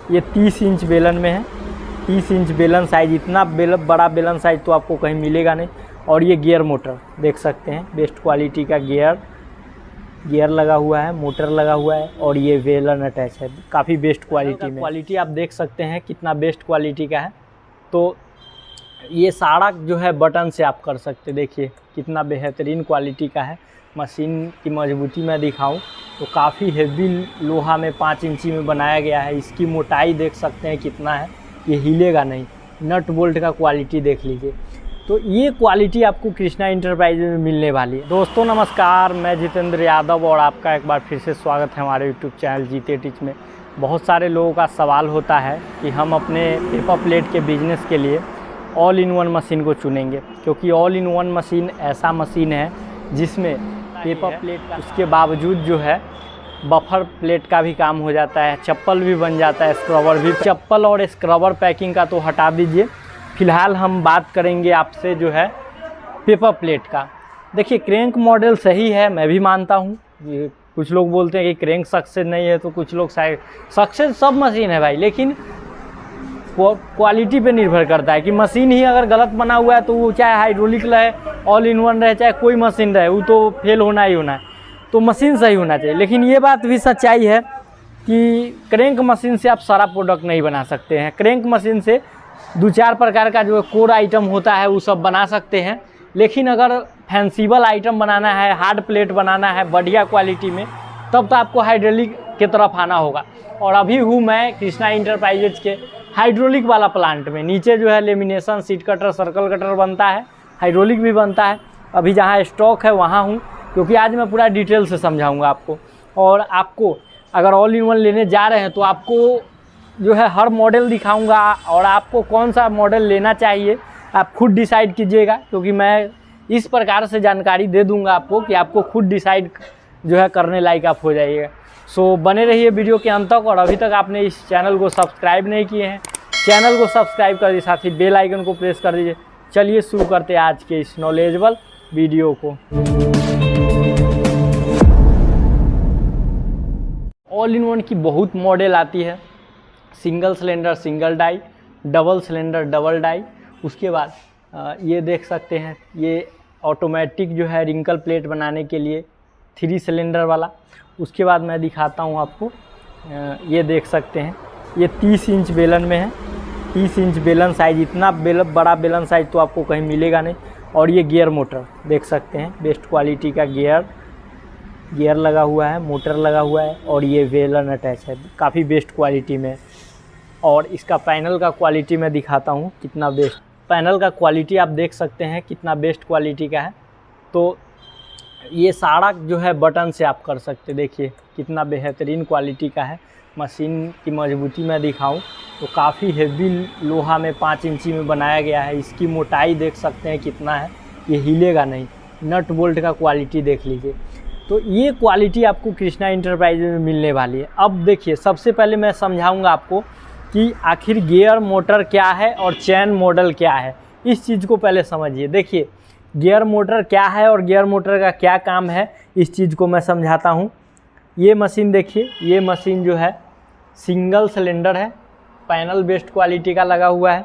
ये 30 इंच बेलन में है। 30 इंच बेलन साइज, इतना बड़ा बेलन साइज तो आपको कहीं मिलेगा नहीं। और ये गियर मोटर देख सकते हैं, बेस्ट क्वालिटी का गियर लगा हुआ है, मोटर लगा हुआ है और ये बेलन अटैच है, काफ़ी बेस्ट क्वालिटी में। क्वालिटी आप देख सकते हैं कितना बेस्ट क्वालिटी का है। तो ये सारा जो है बटन से आप कर सकते, देखिए कितना बेहतरीन क्वालिटी का है। मशीन की मजबूती मैं दिखाऊं तो काफ़ी हेवी लोहा में 5 इंची में बनाया गया है। इसकी मोटाई देख सकते हैं कितना है, ये हिलेगा नहीं। नट बोल्ट का क्वालिटी देख लीजिए। तो ये क्वालिटी आपको कृष्णा इंटरप्राइजेज में मिलने वाली है। दोस्तों नमस्कार, मैं जितेंद्र यादव और आपका एक बार फिर से स्वागत है हमारे यूट्यूब चैनल जीते टीच में। बहुत सारे लोगों का सवाल होता है कि हम अपने पेपर प्लेट के बिजनेस के लिए ऑल इन वन मशीन को चुनेंगे, क्योंकि ऑल इन वन मशीन ऐसा मशीन है जिसमें पेपर प्लेट का उसके बावजूद जो है बफर प्लेट का भी काम हो जाता है, चप्पल भी बन जाता है, स्क्रबर भी। चप्पल और स्क्रबर पैकिंग का तो हटा दीजिए, फ़िलहाल हम बात करेंगे आपसे जो है पेपर प्लेट का। देखिए क्रेंक मॉडल सही है, मैं भी मानता हूँ। ये कुछ लोग बोलते हैं कि क्रेंक सक्सेस नहीं है, तो कुछ लोग सक्सेस सब मशीन है भाई, लेकिन क्वालिटी पे निर्भर करता है कि मशीन ही अगर गलत बना हुआ है तो वो चाहे हाइड्रोलिक रहे, ऑल इन वन रहे, चाहे कोई मशीन रहे, वो तो फेल होना ही होना है। तो मशीन सही होना चाहिए। लेकिन ये बात भी सच्चाई है कि क्रेंक मशीन से आप सारा प्रोडक्ट नहीं बना सकते हैं। क्रेंक मशीन से 2-4 प्रकार का जो कोर आइटम होता है वो सब बना सकते हैं, लेकिन अगर फैंसीबल आइटम बनाना है, हार्ड प्लेट बनाना है बढ़िया क्वालिटी में, तब तो आपको हाइड्रोलिक की तरफ आना होगा। और अभी हूँ मैं कृष्णा इंटरप्राइजेज के हाइड्रोलिक वाला प्लांट में। नीचे जो है lamination, seat cutter, circle cutter बनता है, हाइड्रोलिक भी बनता है। अभी जहाँ स्टॉक है वहाँ हूँ, क्योंकि आज मैं पूरा डिटेल से समझाऊंगा आपको। और आपको अगर ऑल इन वन लेने जा रहे हैं तो आपको जो है हर मॉडल दिखाऊंगा, और आपको कौन सा मॉडल लेना चाहिए आप खुद डिसाइड कीजिएगा, क्योंकि मैं इस प्रकार से जानकारी दे दूंगा आपको कि आपको खुद डिसाइड जो है करने लायक आप हो जाइएगा। सो बने रहिए वीडियो के अंत तक। और अभी तक आपने इस चैनल को सब्सक्राइब नहीं किए हैं, चैनल को सब्सक्राइब कर दीजिए, साथ ही बेल आइकन को प्रेस कर दीजिए। चलिए शुरू करते हैं आज के इस नॉलेजेबल वीडियो को। ऑल इन वन की बहुत मॉडल आती है, single cylinder single die, double cylinder double die. उसके बाद ये देख सकते हैं, ये ऑटोमेटिक जो है रिंकल प्लेट बनाने के लिए 3 सिलेंडर वाला। उसके बाद मैं दिखाता हूँ आपको, ये देख सकते हैं, ये 30 इंच बेलन में है। 30 इंच बेलन साइज, इतना बड़ा बेलन साइज तो आपको कहीं मिलेगा नहीं। और ये गियर मोटर देख सकते हैं, बेस्ट क्वालिटी का गियर लगा हुआ है, मोटर लगा हुआ है और ये बेलन अटैच है, काफ़ी बेस्ट क्वालिटी में। और इसका पैनल का क्वालिटी मैं दिखाता हूँ कितना बेस्ट। पैनल का क्वालिटी आप देख सकते हैं कितना बेस्ट क्वालिटी का है। तो ये सारा जो है बटन से आप कर सकते, देखिए कितना बेहतरीन क्वालिटी का है। मशीन की मजबूती मैं दिखाऊं तो काफ़ी हेवी लोहा में 5 इंची में बनाया गया है। इसकी मोटाई देख सकते हैं कितना है, ये हिलेगा नहीं। नट बोल्ट का क्वालिटी देख लीजिए। तो ये क्वालिटी आपको कृष्णा इंटरप्राइजेज में मिलने वाली है। अब देखिए, सबसे पहले मैं समझाऊंगा आपको कि आखिर गियर मोटर क्या है और चैन मॉडल क्या है। इस चीज़ को पहले समझिए। देखिए गियर मोटर क्या है और गियर मोटर का क्या काम है, इस चीज़ को मैं समझाता हूँ। ये मशीन देखिए, ये मशीन जो है सिंगल सिलेंडर है, पैनल बेस्ट क्वालिटी का लगा हुआ है,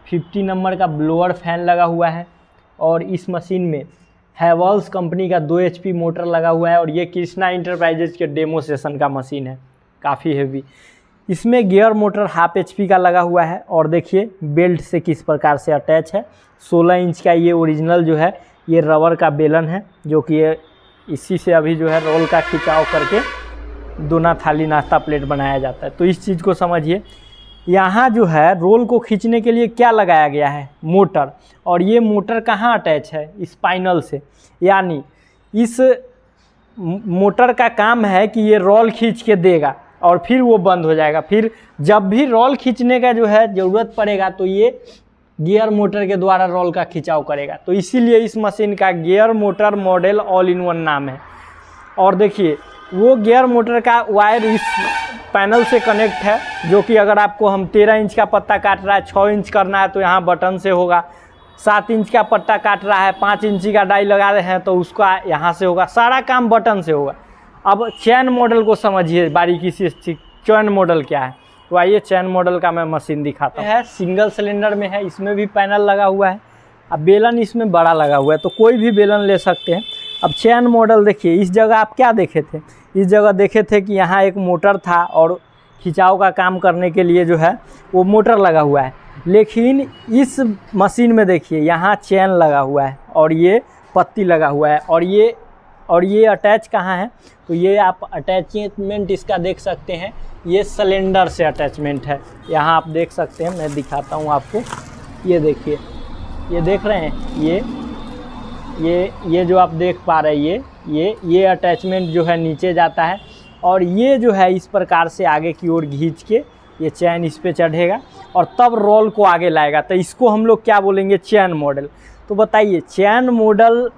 50 नंबर का ब्लोअर फैन लगा हुआ है। और इस मशीन में हैवेल्स कंपनी का 2 HP मोटर लगा हुआ है। और ये कृष्णा इंटरप्राइजेज के डेमोस्ट्रेशन का मशीन है, काफ़ी हेवी। इसमें गियर मोटर 1/2 HP का लगा हुआ है। और देखिए बेल्ट से किस प्रकार से अटैच है। 16 इंच का ये ओरिजिनल जो है ये रबर का बेलन है, जो कि ये इसी से अभी जो है रोल का खिंचाव करके दोना थाली नाश्ता प्लेट बनाया जाता है। तो इस चीज़ को समझिए। यहाँ जो है रोल को खींचने के लिए क्या लगाया गया है, मोटर। और ये मोटर कहाँ अटैच है, स्पाइनल से। यानी इस मोटर का काम है कि ये रोल खींच के देगा और फिर वो बंद हो जाएगा। फिर जब भी रोल खींचने का जो है ज़रूरत पड़ेगा तो ये गियर मोटर के द्वारा रोल का खिंचाव करेगा। तो इसीलिए इस मशीन का gear motor model all in one नाम है। और देखिए वो गियर मोटर का वायर इस पैनल से कनेक्ट है, जो कि अगर आपको हम 13 इंच का पत्ता काट रहा है, 6 इंच करना है तो यहाँ बटन से होगा। 7 इंच का पट्टा काट रहा है, 5 इंची का डाई लगा रहे हैं तो उसका यहाँ से होगा। सारा काम बटन से होगा। अब चैन मॉडल को समझिए बारीकी से। चैन मॉडल क्या है, तो आइए चैन मॉडल का मैं मशीन दिखाता हूँ। है सिंगल सिलेंडर में है, इसमें भी पैनल लगा हुआ है। अब बेलन इसमें बड़ा लगा हुआ है, तो कोई भी बेलन ले सकते हैं। अब चैन मॉडल देखिए, इस जगह आप क्या देखे थे, इस जगह देखे थे कि यहाँ एक मोटर था और खिंचाव का काम करने के लिए जो है वो मोटर लगा हुआ है। लेकिन इस मशीन में देखिए यहाँ चैन लगा हुआ है और ये पत्ती लगा हुआ है और ये अटैच कहाँ है, तो ये आप अटैचमेंट इसका देख सकते हैं, ये सिलेंडर से अटैचमेंट है। यहाँ आप देख सकते हैं, मैं दिखाता हूँ आपको। ये देखिए, ये देख रहे हैं, ये जो आप देख पा रहे हैं, ये अटैचमेंट जो है नीचे जाता है और ये जो है इस प्रकार से आगे की ओर खींच के ये चैन इस पे चढ़ेगा और तब रोल को आगे लाएगा। तो इसको हम लोग क्या बोलेंगे, चैन मॉडल। तो बताइए, चैन मॉडल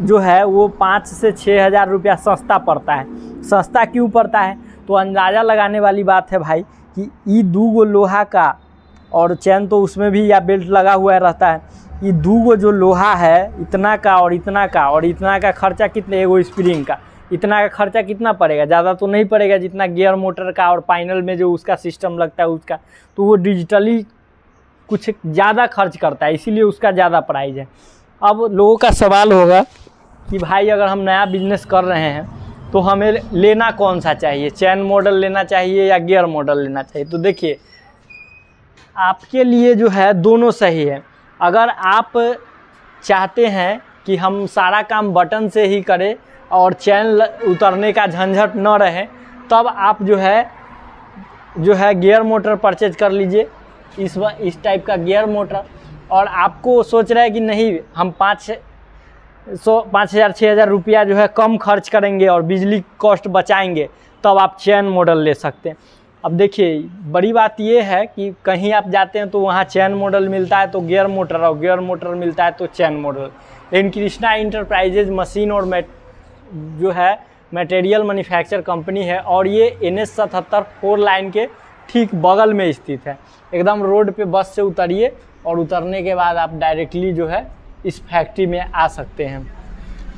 जो है वो 5 से 6 हज़ार रुपया सस्ता पड़ता है। सस्ता क्यों पड़ता है, तो अंदाज़ा लगाने वाली बात है भाई कि ये 2 गो लोहा का और चैन तो उसमें भी या बेल्ट लगा हुआ रहता है, ये 2 गो जो लोहा है, इतना का और इतना का, और इतना का खर्चा कितने, एगो स्प्रिंग का इतना का खर्चा कितना पड़ेगा, ज़्यादा तो नहीं पड़ेगा जितना गियर मोटर का और फाइनल में जो उसका सिस्टम लगता है उसका, तो वो डिजिटली कुछ ज़्यादा खर्च करता है, इसीलिए उसका ज़्यादा प्राइस है। अब लोगों का सवाल होगा कि भाई अगर हम नया बिजनेस कर रहे हैं तो हमें लेना कौन सा चाहिए, चैन मॉडल लेना चाहिए या गियर मॉडल लेना चाहिए। तो देखिए, आपके लिए जो है दोनों सही है। अगर आप चाहते हैं कि हम सारा काम बटन से ही करें और चैन उतरने का झंझट न रहे, तब आप जो है गियर मोटर परचेज कर लीजिए, इस टाइप का गियर मोटर। और आपको सोच रहे हैं कि नहीं, हम 5,000 6,000 रुपया जो है कम खर्च करेंगे और बिजली कॉस्ट बचाएंगे, तब आप चैन मॉडल ले सकते हैं। अब देखिए, बड़ी बात ये है कि कहीं आप जाते हैं तो वहाँ चैन मॉडल मिलता है तो गियर मोटर, और गियर मोटर मिलता है तो चैन मॉडल। लेकिन कृष्णा इंटरप्राइजेज मशीन और जो है मटेरियल मैन्युफैक्चर कंपनी है और ये NH-77 4 लाइन के ठीक बगल में स्थित है। एकदम रोड पे बस से उतरिए और उतरने के बाद आप डायरेक्टली जो है इस फैक्ट्री में आ सकते हैं।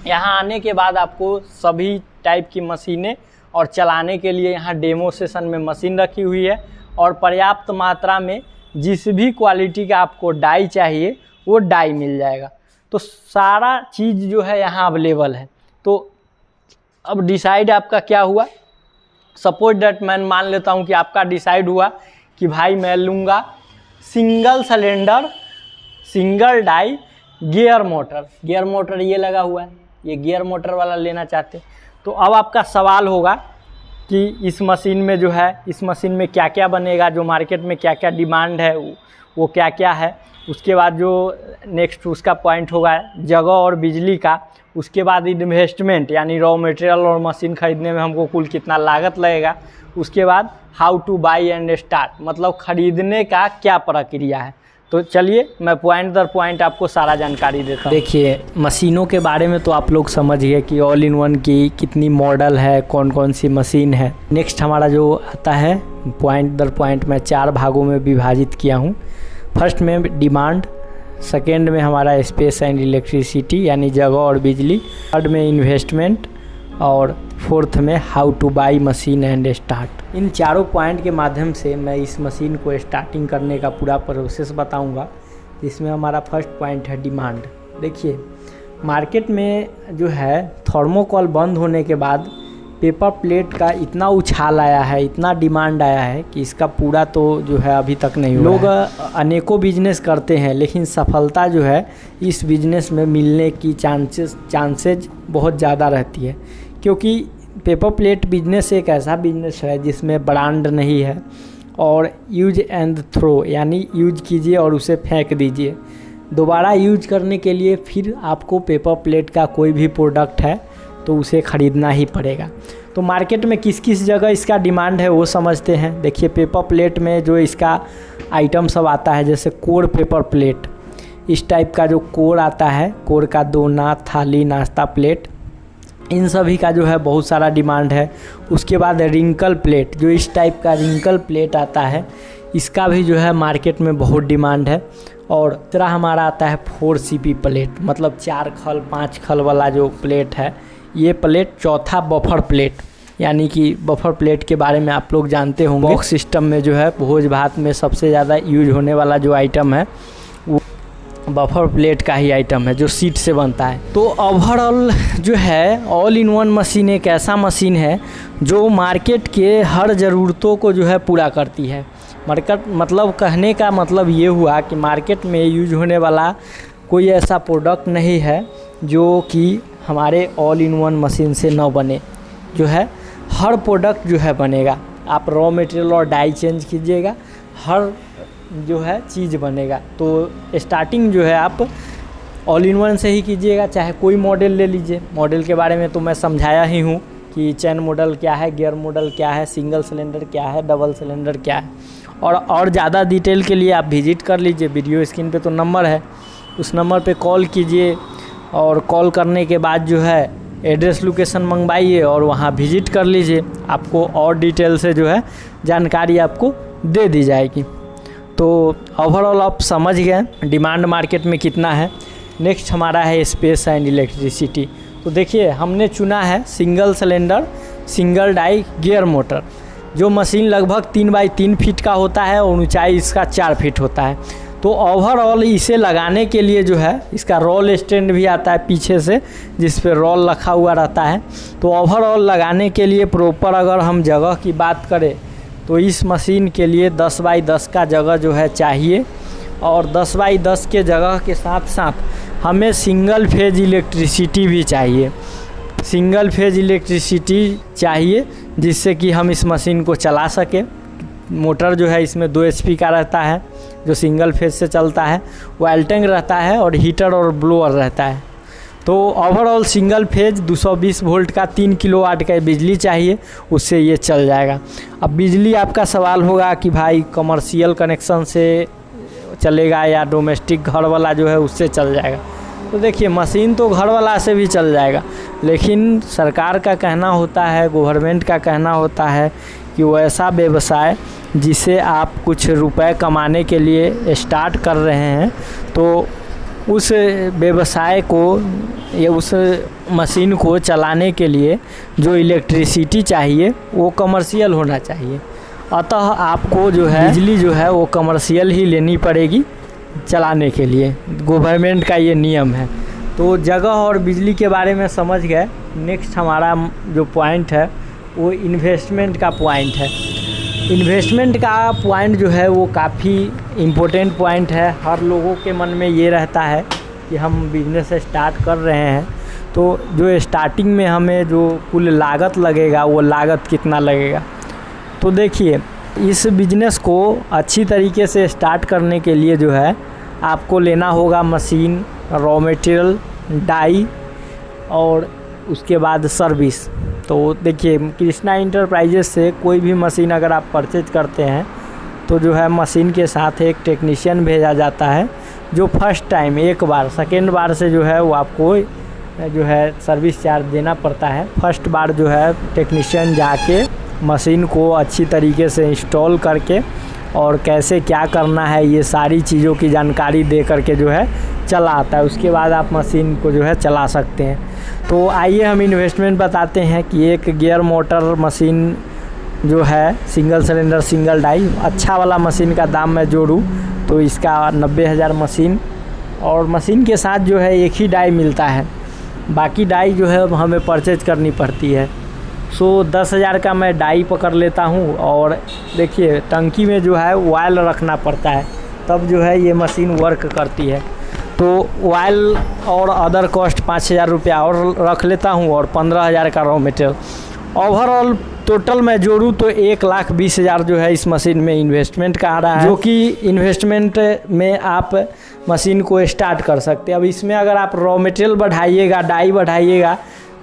यहाँ आने के बाद आपको सभी टाइप की मशीनें और चलाने के लिए यहाँ डेमो सेशन में मशीन रखी हुई है और पर्याप्त मात्रा में जिस भी क्वालिटी का आपको डाई चाहिए वो डाई मिल जाएगा। तो सारा चीज़ जो है यहाँ अवेलेबल है। तो अब डिसाइड आपका क्या हुआ, सपोज दैट मैं मान लेता हूँ कि आपका डिसाइड हुआ कि भाई मैं लूँगा single cylinder single die gear motor ये लगा हुआ है, ये गियर मोटर वाला लेना चाहते। तो अब आपका सवाल होगा कि इस मशीन में जो है, इस मशीन में क्या क्या बनेगा, जो मार्केट में क्या क्या डिमांड है वो क्या क्या है। उसके बाद जो नेक्स्ट उसका पॉइंट होगा जगह और बिजली का। उसके बाद इन्वेस्टमेंट यानी रॉ मटेरियल और मशीन ख़रीदने में हमको कुल कितना लागत लगेगा। उसके बाद how to by and start, मतलब ख़रीदने का क्या प्रक्रिया है। तो चलिए मैं पॉइंट दर पॉइंट आपको सारा जानकारी देता हूँ। देखिए, मशीनों के बारे में तो आप लोग समझिए कि ऑल इन वन की कितनी मॉडल है, कौन कौन सी मशीन है। नेक्स्ट हमारा जो आता है पॉइंट दर पॉइंट मैं 4 भागों में विभाजित किया हूँ। फर्स्ट में डिमांड, सेकेंड में हमारा स्पेस एंड इलेक्ट्रिसिटी यानी जगह और बिजली, थर्ड में इन्वेस्टमेंट और फोर्थ में how to buy machine and start. इन चारों पॉइंट के माध्यम से मैं इस मशीन को स्टार्टिंग करने का पूरा प्रोसेस बताऊंगा। इसमें हमारा फर्स्ट पॉइंट है डिमांड। देखिए, मार्केट में जो है थर्मोकोल बंद होने के बाद पेपर प्लेट का इतना उछाल आया है, इतना डिमांड आया है कि इसका पूरा तो जो है अभी तक नहीं हुआ। लोग अनेकों बिजनेस करते हैं लेकिन सफलता जो है इस बिजनेस में मिलने की चांसेज बहुत ज़्यादा रहती है, क्योंकि पेपर प्लेट बिजनेस एक ऐसा बिजनेस है जिसमें ब्रांड नहीं है और यूज एंड थ्रो यानी यूज कीजिए और उसे फेंक दीजिए। दोबारा यूज करने के लिए फिर आपको पेपर प्लेट का कोई भी प्रोडक्ट है तो उसे ख़रीदना ही पड़ेगा। तो मार्केट में किस किस जगह इसका डिमांड है वो समझते हैं। देखिए, पेपर प्लेट में जो इसका आइटम सब आता है, जैसे कोर पेपर प्लेट, इस टाइप का जो कोर आता है, कोर का दोना, थाली, नाश्ता प्लेट, इन सभी का जो है बहुत सारा डिमांड है। उसके बाद रिंकल प्लेट, जो इस टाइप का रिंकल प्लेट आता है, इसका भी जो है मार्केट में बहुत डिमांड है। और तीसरा हमारा आता है 4CP प्लेट, मतलब 4 खल 5 खल वाला जो प्लेट है, ये प्लेट। चौथा बफर प्लेट, यानी कि बफर प्लेट के बारे में आप लोग जानते होंगे। बॉक्स सिस्टम में जो है भोज भात में सबसे ज़्यादा यूज होने वाला जो आइटम है वो बफर प्लेट का ही आइटम है जो सीट से बनता है। तो ओवरऑल जो है ऑल इन वन मशीन एक ऐसा मशीन है जो मार्केट के हर ज़रूरतों को जो है पूरा करती है। मार्केट मतलब कहने का मतलब ये हुआ कि मार्केट में यूज होने वाला कोई ऐसा प्रोडक्ट नहीं है जो कि हमारे ऑल इन वन मशीन से न बने। जो है हर प्रोडक्ट जो है बनेगा। आप रॉ मटेरियल और डाई चेंज कीजिएगा, हर जो है चीज़ बनेगा। तो स्टार्टिंग जो है आप ऑल इन वन से ही कीजिएगा, चाहे कोई मॉडल ले लीजिए। मॉडल के बारे में तो मैं समझाया ही हूँ कि चैन मॉडल क्या है, गियर मॉडल क्या है, सिंगल सिलेंडर क्या है, डबल सिलेंडर क्या है। और ज़्यादा डिटेल के लिए आप विजिट कर लीजिए, वीडियो स्क्रीन पे तो नंबर है, उस नंबर पे कॉल कीजिए और कॉल करने के बाद जो है एड्रेस लोकेशन मंगवाइए और वहाँ विजिट कर लीजिए। आपको और डिटेल से जो है जानकारी आपको दे दी जाएगी। तो ओवरऑल आप समझ गए डिमांड मार्केट में कितना है। नेक्स्ट हमारा है स्पेस एंड इलेक्ट्रिसिटी। तो देखिए हमने चुना है single cylinder single die gear motor, जो मशीन लगभग 3x3 फीट का होता है और ऊंचाई इसका 4 फीट होता है। तो ओवरऑल इसे लगाने के लिए जो है इसका रोल स्टैंड भी आता है पीछे से, जिस पे रोल रखा हुआ रहता है। तो ओवरऑल लगाने के लिए प्रॉपर अगर हम जगह की बात करें तो इस मशीन के लिए 10x10 का जगह जो है चाहिए। और 10x10 के जगह के साथ साथ हमें सिंगल फेज इलेक्ट्रिसिटी भी चाहिए। सिंगल फेज इलेक्ट्रिसिटी चाहिए जिससे कि हम इस मशीन को चला सकें। मोटर जो है इसमें 2 HP का रहता है जो सिंगल फेज से चलता है, ऑयल टैंक रहता है और हीटर और ब्लोअर रहता है। तो ओवरऑल सिंगल फेज 220 वोल्ट का 3 किलोवाट का बिजली चाहिए, उससे ये चल जाएगा। अब बिजली आपका सवाल होगा कि भाई कमर्शियल कनेक्शन से चलेगा या डोमेस्टिक घर वाला जो है उससे चल जाएगा। तो देखिए मशीन तो घर वाला से भी चल जाएगा, लेकिन सरकार का कहना होता है, गवर्नमेंट का कहना होता है कि वो ऐसा व्यवसाय जिसे आप कुछ रुपए कमाने के लिए स्टार्ट कर रहे हैं, तो उस व्यवसाय को या उस मशीन को चलाने के लिए जो इलेक्ट्रिसिटी चाहिए वो कमर्शियल होना चाहिए। अतः आपको जो है बिजली जो है वो कमर्शियल ही लेनी पड़ेगी चलाने के लिए, गवर्नमेंट का ये नियम है। तो जगह और बिजली के बारे में समझ गए। नेक्स्ट हमारा जो पॉइंट है वो इन्वेस्टमेंट का पॉइंट है। इन्वेस्टमेंट का पॉइंट जो है वो काफ़ी इम्पोर्टेंट पॉइंट है। हर लोगों के मन में ये रहता है कि हम बिज़नेस स्टार्ट कर रहे हैं तो जो स्टार्टिंग में हमें जो कुल लागत लगेगा वो लागत कितना लगेगा। तो देखिए इस बिज़नेस को अच्छी तरीके से स्टार्ट करने के लिए जो है आपको लेना होगा मशीन, रॉ मटेरियल, डाई और उसके बाद सर्विस। तो देखिए कृष्णा इंटरप्राइजेस से कोई भी मशीन अगर आप परचेज करते हैं तो जो है मशीन के साथ एक टेक्नीशियन भेजा जाता है जो फर्स्ट टाइम एक बार, सेकेंड बार से जो है वो आपको जो है सर्विस चार्ज देना पड़ता है। फर्स्ट बार जो है टेक्नीशियन जाके मशीन को अच्छी तरीके से इंस्टॉल करके और कैसे क्या करना है ये सारी चीज़ों की जानकारी दे करके जो है चला आता है। उसके बाद आप मशीन को जो है चला सकते हैं। तो आइए हम इन्वेस्टमेंट बताते हैं कि एक गियर मोटर मशीन जो है सिंगल सिलेंडर सिंगल डाई अच्छा वाला मशीन का दाम मैं जोड़ूँ तो इसका 90,000 मशीन, और मशीन के साथ जो है एक ही डाई मिलता है, बाकी डाई जो है हमें परचेज करनी पड़ती है। 10,000 का मैं डाई पकड़ लेता हूँ। और देखिए टंकी में जो है ऑयल रखना पड़ता है तब जो है ये मशीन वर्क करती है। तो ऑयल और अदर कॉस्ट 5,000 रुपया और रख लेता हूँ और 15,000 का रॉ मटेरियल। ओवरऑल टोटल मैं जोड़ूँ तो 1,20,000 जो है इस मशीन में इन्वेस्टमेंट का आ रहा है, जो कि इन्वेस्टमेंट में आप मशीन को स्टार्ट कर सकते हैं। अब इसमें अगर आप रॉ मटेरियल बढ़ाइएगा, डाई बढ़ाइएगा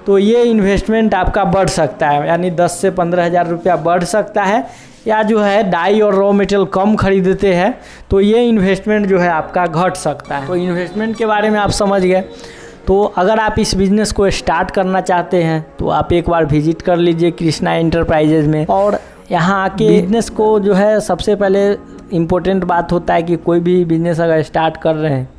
तो ये इन्वेस्टमेंट आपका बढ़ सकता है, यानी 10 से 15,000 रुपया बढ़ सकता है। या जो है डाई और रॉ मटेरियल कम खरीदते हैं तो ये इन्वेस्टमेंट जो है आपका घट सकता है। तो इन्वेस्टमेंट के बारे में आप समझ गए। तो अगर आप इस बिज़नेस को स्टार्ट करना चाहते हैं तो आप एक बार विजिट कर लीजिए कृष्णा इंटरप्राइजेज में। और यहाँ आके बिज़नेस को जो है सबसे पहले इम्पोर्टेंट बात होता है कि कोई भी बिज़नेस अगर स्टार्ट कर रहे हैं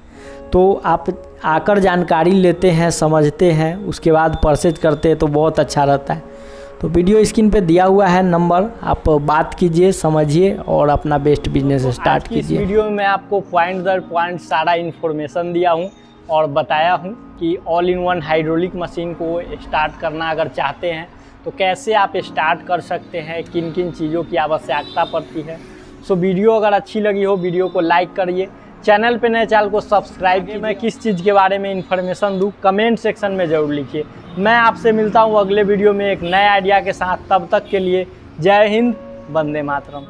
तो आप आकर जानकारी लेते हैं, समझते हैं, उसके बाद परचेज करते हैं तो बहुत अच्छा रहता है। तो वीडियो स्क्रीन पे दिया हुआ है नंबर, आप बात कीजिए, समझिए और अपना बेस्ट बिजनेस स्टार्ट कीजिए। इस वीडियो में मैं आपको पॉइंट दर पॉइंट सारा इन्फॉर्मेशन दिया हूँ और बताया हूँ कि all in one hydraulic machine को स्टार्ट करना अगर चाहते हैं तो कैसे आप स्टार्ट कर सकते हैं, किन किन चीज़ों की आवश्यकता पड़ती है। सो वीडियो अगर अच्छी लगी हो वीडियो को लाइक करिए, चैनल पे नए चैनल को सब्सक्राइब कीजिए। मैं किस चीज़ के बारे में इन्फॉर्मेशन दूँ कमेंट सेक्शन में ज़रूर लिखिए। मैं आपसे मिलता हूँ अगले वीडियो में एक नए आइडिया के साथ। तब तक के लिए जय हिंद, वंदे मातरम।